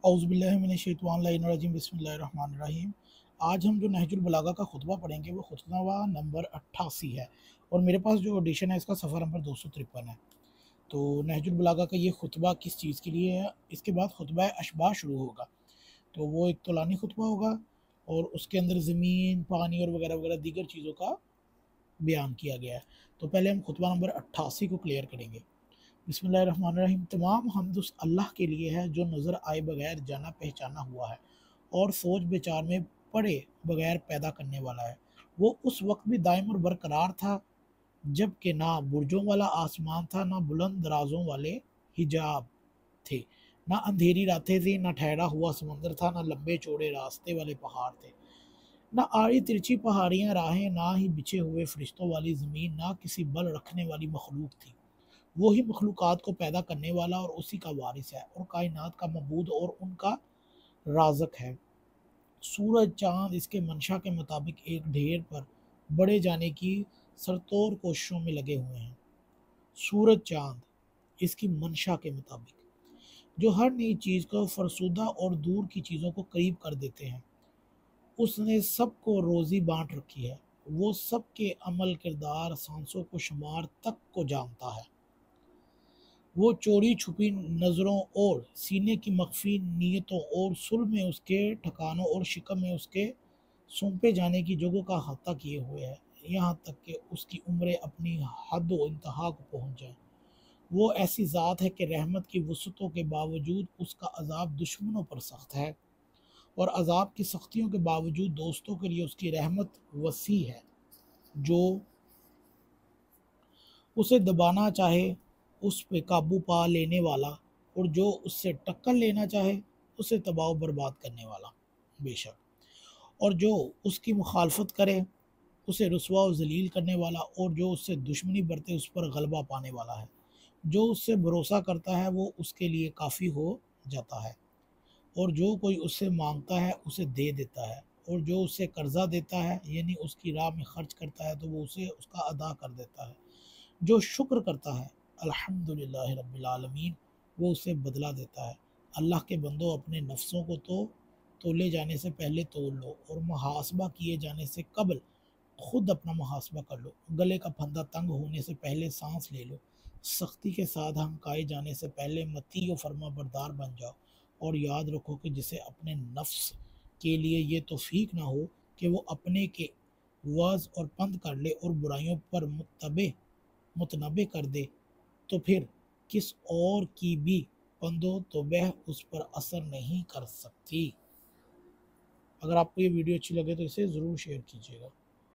اعوذ باللہ من الشیطان الرجیم بسم اللہ الرحمن الرحیم۔ آج ہم جو نہج البلاغہ کا خطبہ پڑھیں گے وہ خطبہ نمبر 88 ہے، اور میرے پاس جو ایڈیشن ہے اس کا صفحہ نمبر 253 ہے۔ تو نہج البلاغہ کا یہ خطبہ کس چیز کے لیے ہے؟ اس کے بعد خطبہ اشباح شروع ہوگا، تو وہ ایک طولانی خطبہ ہوگا اور اس کے اندر زمین، پانی اور وغیرہ وغیرہ دیگر چیزوں کا بیان کیا گیا ہے۔ تو پہلے ہم خطبہ نمبر 88 کو کلیئر کریں گے۔ بسم اللہ الرحمن الرحیم۔ تمام حمد اس اللہ کے لیے ہے جو نظر آئے بغیر جانا پہچانا ہوا ہے اور سوچ بچار میں پڑے بغیر پیدا کرنے والا ہے۔ وہ اس وقت بھی دائم اور برقرار تھا جب کہ نہ برجوں والا آسمان تھا، نہ بلند درازوں والے حجاب تھے، نہ اندھیری راتیں تھیں، نہ ٹھہرا ہوا سمندر تھا، نہ لمبے چوڑے راستے والے پہاڑ تھے، نہ آڑی ترچھی پہاڑیاں راہیں، نہ ہی بچھے ہوئے فرشتوں والی زمین، نہ کسی بل رکھنے والی مخلوق تھی۔ وہی مخلوقات کو پیدا کرنے والا اور اسی کا وارث ہے، اور کائنات کا معبود اور ان کا رازق ہے۔ سورج چاند اس کے منشا کے مطابق ایک ڈھیر پر بڑھے جانے کی سرتور کوششوں میں لگے ہوئے ہیں۔ سورج چاند اس کی منشا کے مطابق جو ہر نئی چیز کو فرسودہ اور دور کی چیزوں کو قریب کر دیتے ہیں۔ اس نے سب کو روزی بانٹ رکھی ہے، وہ سب کے عمل کردار سانسوں کو شمار تک کو جانتا ہے۔ وہ چوری چھپی نظروں اور سینے کی مخفی نیتوں اور صلب میں اس کے ٹھکانوں اور شکم میں اس کے سونپے جانے کی جگہوں کا احاطہ کیے ہوئے ہے، یہاں تک کہ اس کی عمریں اپنی حد و انتہا کو پہنچ جائیں۔ وہ ایسی ذات ہے کہ رحمت کی وسعتوں کے باوجود اس کا عذاب دشمنوں پر سخت ہے، اور عذاب کی سختیوں کے باوجود دوستوں کے لیے اس کی رحمت وسیع ہے۔ جو اسے دبانا چاہے اس پہ قابو پا لینے والا، اور جو اس سے ٹکر لینا چاہے اسے تباہ و برباد کرنے والا، بے شک، اور جو اس کی مخالفت کرے اسے رسوا و ذلیل کرنے والا، اور جو اس سے دشمنی برتے اس پر غلبہ پانے والا ہے۔ جو اس سے بھروسہ کرتا ہے وہ اس کے لیے کافی ہو جاتا ہے، اور جو کوئی اس سے مانگتا ہے اسے دے دیتا ہے، اور جو اس سے قرضہ دیتا ہے یعنی اس کی راہ میں خرچ کرتا ہے تو وہ اسے اس کا ادا کر دیتا ہے۔ جو شکر کرتا ہے الحمدللہ رب العالمین، وہ اسے بدلہ دیتا ہے۔ اللہ کے بندوں، اپنے نفسوں کو تو تولے جانے سے پہلے تول لو، اور محاسبہ کیے جانے سے قبل خود اپنا محاسبہ کر لو۔ گلے کا پھندہ تنگ ہونے سے پہلے سانس لے لو، سختی کے ساتھ ہمکائے جانے سے پہلے مطیع و فرما بردار بن جاؤ، اور یاد رکھو کہ جسے اپنے نفس کے لیے یہ توفیق نہ ہو کہ وہ اپنے کے وعظ اور پند کر لے اور برائیوں پر متنبع کر دے، تو پھر کس اور کی بھی پند و توبہ اس پر اثر نہیں کر سکتی۔ اگر آپ کو یہ ویڈیو اچھی لگے تو اسے ضرور شیئر کیجیے گا۔